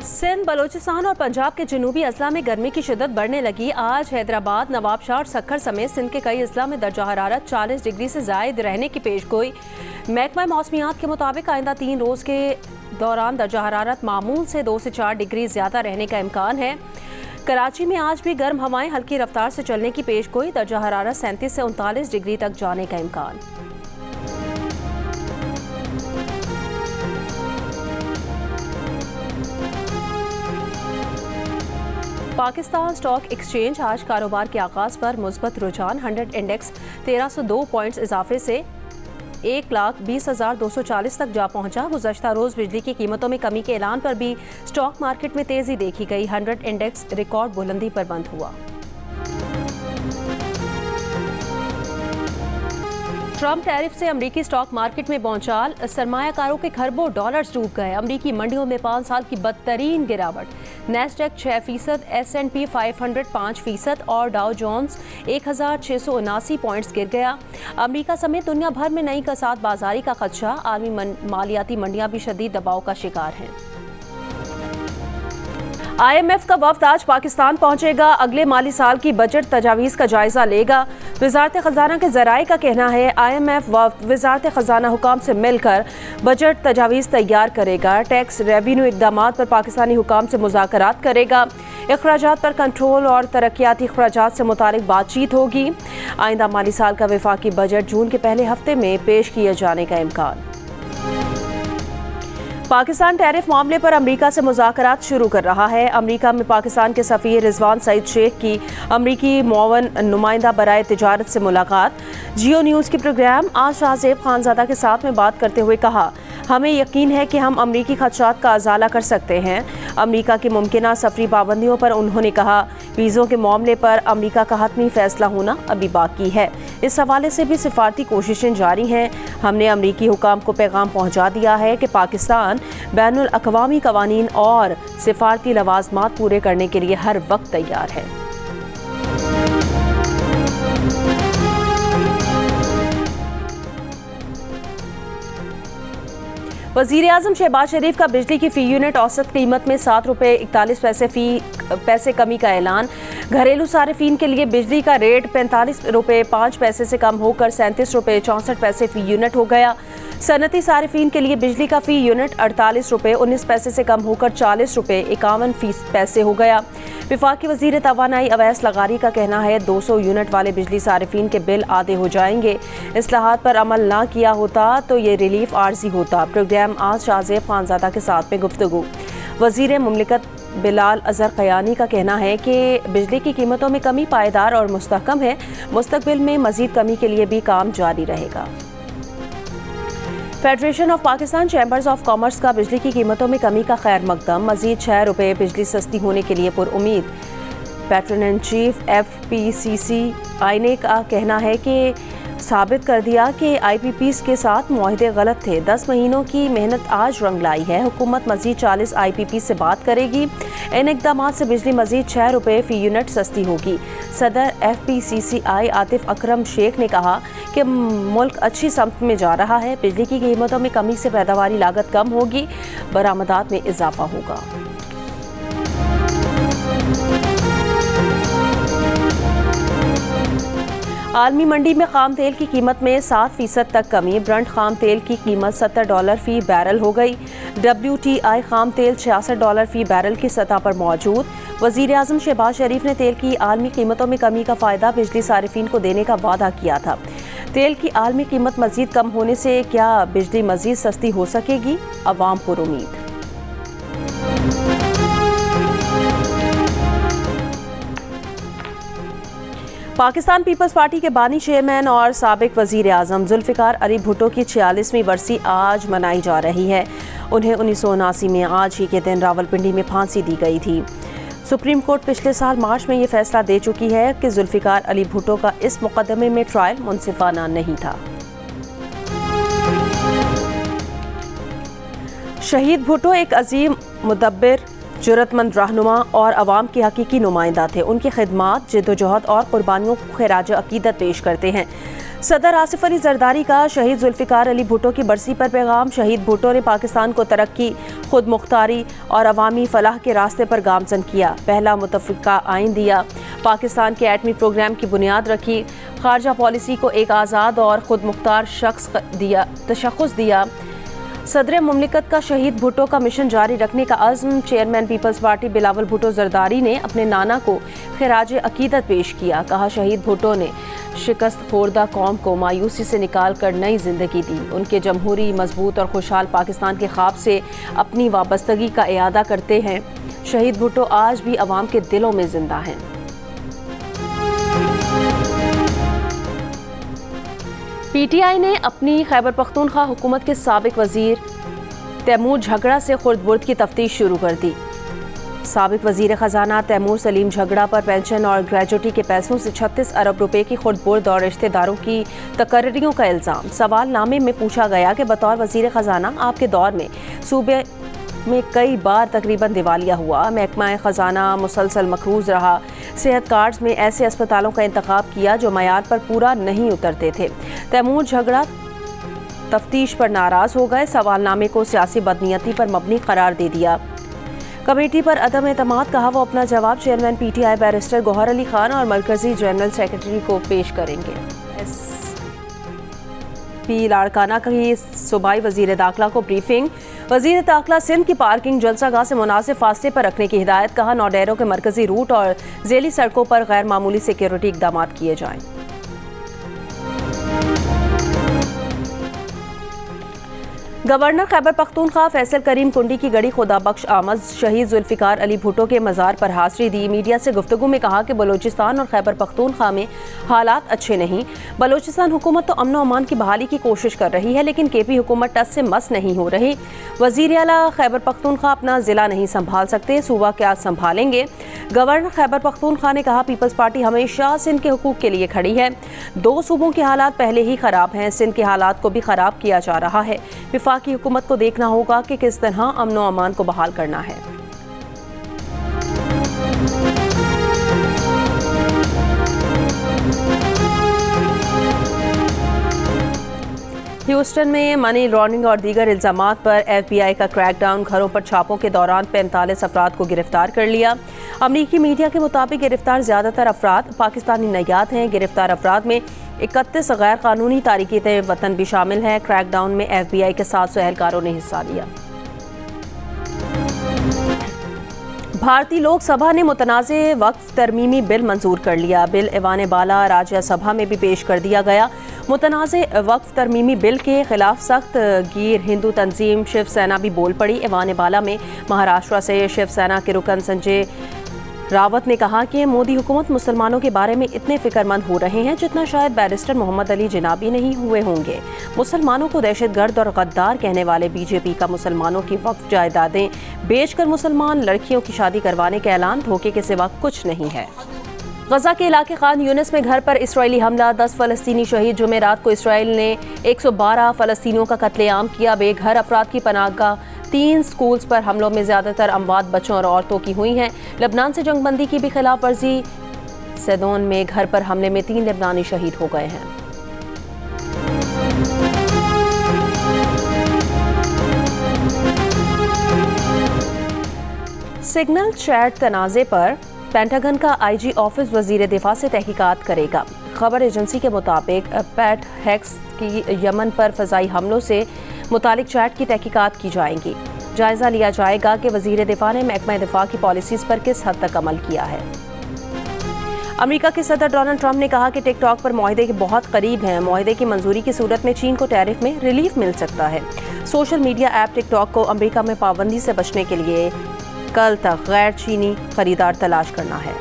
सिंध, बलोचिस्तान और पंजाब के जनूबी अजला में गर्मी की शिद्दत बढ़ने लगी। आज हैदराबाद, नवाबशाह और सक्खर समेत सिंध के कई अजला में दर्जा हरारत 40 डिग्री से ज़ायद रहने की पेशगोई। महकमा मौसमियात के मुताबिक आइंदा 3 रोज़ के दौरान दर्जा हरारत मामूल से 2 से 4 डिग्री ज़्यादा रहने का इम्कान है। कराची में आज भी गर्म हवाएं हल्की रफ्तार से चलने की पेशगोई। दर्जा हरारत 37 से 39 डिग्री तक जाने का इम्कान। पाकिस्तान स्टॉक एक्सचेंज आज कारोबार के आगाज पर मुस्बत रुझान 100 इंडेक्स 1302 पॉइंट्स इजाफे से 1,20,240 तक जा पहुंचा। गुज़श्ता रोज़ बिजली की कीमतों में कमी के ऐलान पर भी स्टॉक मार्केट में तेजी देखी गई। 100 इंडेक्स रिकॉर्ड बुलंदी पर बंद हुआ। ट्रंप टैरिफ से अमरीकी स्टॉक मार्केट में भौचाल, सरमायाकारों के खरबों डॉलर्स डूब गए। अमरीकी मंडियों में 5 साल की बदतरीन गिरावट। नैस्डैक 6%, S&P 500 5% और डाउ जोन्स 1,679 पॉइंट्स गिर गया। अमरीका समेत दुनिया भर में नई कसाद बाजारी का खदशा। आलमी मालियाती मंडियां भी शदीद दबाव का शिकार हैं। IMF का वफ्द आज पाकिस्तान पहुंचेगा। अगले माली साल की बजट तजावीज़ का जायजा लेगा। वज़ारत ख़ज़ाना के ज़राए का कहना है IMF वफ्द वज़ारत ख़ज़ाना हुकाम से मिलकर बजट तजावीज़ तैयार करेगा। टैक्स रेवेन्यू इक़दामात पर पाकिस्तानी हुकाम से मुज़ाकरात करेगा। अखराजात पर कंट्रोल और तरक्याती अखराजात से मुतालिक बातचीत होगी। आइंदा माली साल का वफाकी बजट जून के पहले हफ्ते में पेश किए जाने का इम्कान। पाकिस्तान टैरिफ मामले पर अमरीका से मुज़ाकरात शुरू कर रहा है। अमरीका में पाकिस्तान के सफ़ीर रिजवान सईद शेख की अमरीकी मुआवन नुमाइंदा बराए तिजारत से मुलाकात। जियो न्यूज़ की प्रोग्राम आज शाहज़ेब खानज़ादा के साथ में बात करते हुए कहा, हमें यकीन है कि हम अमरीकी खदशात का अजाला कर सकते हैं। अमरीका की मुमकिना सफरी पाबंदियों पर उन्होंने कहा, वीज़ों के मामले पर अमरीका का हतमी फैसला होना अभी बाकी है। इस हवाले से भी सिफारती कोशिशें जारी हैं। हमने अमरीकी हुकाम को पैगाम पहुँचा दिया है कि पाकिस्तान बैनुल अक़वामी क़वानीन और सिफारती लवाज़मात पूरे करने के लिए हर वक्त तैयार है। वज़ीर-ए-आज़म शहबाज शरीफ का बिजली की फ़ी यूनिट औसत कीमत में 7 रुपये 41 पैसे कमी का ऐलान। घरेलू सारिफीन के लिए बिजली का रेट 45 रुपये 5 पैसे से कम होकर 37 रुपये 64 पैसे फ़ी यूनिट हो गया। सनती सारिफीन के लिए बिजली का फ़ी यूनिट 48 रुपये 19 पैसे से कम होकर 40 रुपये 51 पैसे हो गया। वफाकी वज़ीर तवानाई अवैस लगारी का कहना है 200 यूनिट वाले बिजली सारिफीन के बिल आधे हो जाएंगे। इस्लाहात पर अमल ना किया होता तो ये रिलीफ आर्जी होता। प्रोग्राम आज शाहज़ेब खानज़ादा के साथ में गुफ्तगू। वज़ीर मुमलिकत बिलाल अज़हर क़यानी का कहना है कि बिजली की कीमतों में कमी पायदार और मुस्तहकम है। मुस्तक़बिल में मज़ीद कमी के लिए भी काम जारी रहेगा। Federation of Pakistan chambers of commerce का बिजली की कीमतों में कमी का खैर मकदम। मज़ीद 6 रुपये बिजली सस्ती होने के लिए पुरुमीद। पैट्रन इन चीफ FPCCI ने का कहना है कि साबित कर दिया कि IPPs के साथ मुआहदे गलत थे। 10 महीनों की मेहनत आज रंग लाई है। हुकूमत मज़ीद 40 IPP से बात करेगी। इन इक़दामात से बिजली मज़ीद 6 रुपये फ़ी यूनिट सस्ती होगी। सदर FPCCI आतिफ अकरम शेख ने कहा कि मुल्क अच्छी समत में जा रहा है। बिजली की कीमतों में कमी से पैदावारी लागत कम होगी, बरामदात में इजाफा होगा। आलमी मंडी में खाम तेल की कीमत में 7% तक कमी। ब्रंट खाम तेल की कीमत $70 फ़ी बैरल हो गई। WTI खाम तेल $66 फ़ी बैरल की सतह पर मौजूद। वज़ीर-ए-आज़म शहबाज शरीफ ने तेल की आलमी कीमतों में कमी का फ़ायदा बिजली सारिफीन को देने का वादा किया था। तेल की आलमी कीमत मज़ीद कम होने से क्या बिजली मज़ीद सस्ती हो सकेगी? अवाम पुरुमीद। पाकिस्तान पीपल्स पार्टी के बानी चेयरमैन और साबिक वज़ीर-ए-आज़म ज़ुल्फ़िकार अली भुट्टो की 46वीं बरसी आज मनाई जा रही है। उन्हें 1979 में आज ही के दिन रावलपिंडी में फांसी दी गई थी। सुप्रीम कोर्ट पिछले साल मार्च में ये फैसला दे चुकी है कि ज़ुल्फ़िकार अली भुट्टो का इस मुकदमे में ट्रायल मुनसिफाना नहीं था। शहीद भुट्टो एक अजीम मुदब्बिर, जुर्रतमंद रहनुमा और अवाम के हकीकी नुमाइंदा थे। उनकी खिदमात, जिद्दोजहद और कुर्बानियों को खिराज अकीदत पेश करते हैं। सदर आसिफ अली जरदारी का शहीद जुल्फिकार अली भुट्टो की बरसी पर पैगाम। शहीद भुट्टो ने पाकिस्तान को तरक्की, खुद मुख्तारी और अवामी फलाह के रास्ते पर गामजन किया। पहला मुतफ़िका आइन दिया, पाकिस्तान के एटमी प्रोग्राम की बुनियाद रखी, खारजा पॉलिसी को एक आज़ाद और खुद मुख्तार तशख़्ख़ुस दिया। सदर मुमलिकत का शहीद भुट्टो का मिशन जारी रखने का अज़्म। चेयरमैन पीपल्स पार्टी बिलावल भुट्टो जरदारी ने अपने नाना को खिराज अकीदत पेश किया। कहा, शहीद भुट्टो ने शिकस्त खोर्दा कौम को मायूसी से निकाल कर नई जिंदगी दी। उनके जमहूरी, मजबूत और खुशहाल पाकिस्तान के ख्वाब से अपनी वाबस्तगी का इयादा करते हैं। शहीद भुट्टो आज भी अवाम के दिलों में जिंदा हैं। पीटीआई ने अपनी खैबर पख्तूनख्वा हुकूमत के साबिक वजीर तैमूर झगड़ा से खुर्द-बुर्द की तफ्तीश शुरू कर दी। साबिक वजीर खजाना तैमूर सलीम झगड़ा पर पेंशन और ग्रेजुटी के पैसों से 36 अरब रुपए की खुर्द-बुर्द और रिश्तेदारों की तकर्रियों का इल्ज़ाम। सवालनामे में पूछा गया कि बतौर वजीर खजाना आपके दौर में सूबे में कई बार तकरीबन दिवालिया हुआ, महकमा खजाना मुसलसल मकरूज रहा, सेहत कार्ड्स में ऐसे अस्पतालों का इंतखाब किया जो मयार पर पूरा नहीं उतरते थे। तैमूर झगड़ा तफ्तीश पर नाराज हो गए, सवालनामे को सियासी बदनीयती पर मबनी करार दे दिया। कमेटी पर अदम एतमाद, कहा वो अपना जवाब chairman PTI barrister Gohar Ali Khan और मरकजी जनरल सेक्रेटरी को पेश करेंगे। पी लाड़काना की सूबाई वजीर दाखिला को ब्रीफिंग। वजीर दाखिला सिंध की पार्किंग जलसागाह से मुनासिब फासले पर रखने की हिदायत। कहा, नौडेरों के मरकजी रूट और जेली सड़कों पर गैर मामूली सिक्योरिटी इकदाम किए जाएं। गवर्नर खैबर पख्तूनख्वा फैसल करीम कुंडी की गड़ी खुदा बख्श आमद शहीद जुल्फिकार अली भुट्टो के मज़ार पर हाज़िरी दी। मीडिया से गुफ्तगू में कहा कि बलोचिस्तान और खैबर पख्तूनख्वा में हालात अच्छे नहीं। बलोचिस्तान हुकूमत तो अमन व अमान की बहाली की कोशिश कर रही है, लेकिन केपी हुकूमत टस से मस नहीं हो रही। वज़ीर आला खैबर पख्तूनख्वा अपना ज़िला नहीं संभाल सकते, सूबा क्या संभालेंगे। गवर्नर खैबर पख्तूनख्वा ने कहा, पीपल्स पार्टी हमेशा सिंध के हुकूक के लिए खड़ी है। दो सूबों के हालात पहले ही खराब हैं, सिंध के हालात को भी खराब किया जा रहा है। वफाकी हुकूमत को देखना होगा कि किस तरह अमन व अमान को बहाल करना है। ह्यूस्टन में मनी लॉन्ड्रिंग और दीगर इल्जामात पर FBI का क्रैकडाउन। घरों पर छापों के दौरान 45 अफराद को गिरफ्तार कर लिया। अमरीकी मीडिया के मुताबिक गिरफ्तार ज़्यादातर अफराद पाकिस्तानी नयाद हैं। गिरफ्तार अफराद में 31 गैर कानूनी तारिकीन वतन भी शामिल हैं। क्रैकडाउन में FBI के 700 एहलकारों ने हिस्सा लिया। भारतीय लोक सभा ने मुतनाज़े वक्फ तरमीमी बिल मंजूर कर लिया। बिल ऐवान बाला राज्यसभा में भी पेश कर दिया गया। मुतनाज़े वक्फ तरमीमी बिल के खिलाफ सख्त गीर हिंदू तंजीम शिवसेना भी बोल पड़ी। ऐवान बाला में महाराष्ट्र से शिवसेना के रुकन संजय रावत ने कहा कि मोदी हुकूमत मुसलमानों के बारे में इतने फिक्रमंद हो रहे हैं जितना शायद बैरिस्टर मोहम्मद अली जिनाबी नहीं हुए होंगे। मुसलमानों को दहशतगर्द और गद्दार कहने वाले बीजेपी का मुसलमानों की वक्फ जायदादें बेचकर मुसलमान लड़कियों की शादी करवाने का ऐलान धोखे के सिवा कुछ नहीं है। गजा के इलाके खान यूनिस में घर पर इसराइली हमला, 10 फ़लस्तीनी शहीद। जुमेरात को इसराइल ने 112 फ़लस्तीनियों का कत्लेआम किया। बेघर अफराद की पनाहगाह 3 स्कूल्स पर हमलों में ज़्यादातर अमवात बच्चों और औरतों की हुई हैं। लेबनान से जंगबंदी की भी खिलाफ वर्जी। सैदोन में घर पर हमले में 3 लेबनानी शहीद हो गए हैं। सिग्नल चैट तनाज़े पर पेंटागन का IG ऑफिस वजीर दिफा से तहकीकात करेगा। खबर एजेंसी के मुताबिक पैट हैक्स की यमन पर फ़ज़ाई हमलों से मुतालिक चैट की तहकीकात की जाएंगी। जायज़ा लिया जाएगा कि वजीर दिफा ने महकमा दिफा की पॉलिसीज़ पर किस हद तक अमल किया है। अमेरिका के सदर डोनाल्ड ट्रंप ने कहा कि टिकटॉक पर मुआहदे के बहुत करीब हैं। मुआहदे की मंजूरी की सूरत में चीन को टैरिफ में रिलीफ मिल सकता है। सोशल मीडिया ऐप टिकटॉक को अमेरिका में पाबंदी से बचने के लिए कल तक गैर चीनी खरीदार तलाश करना है।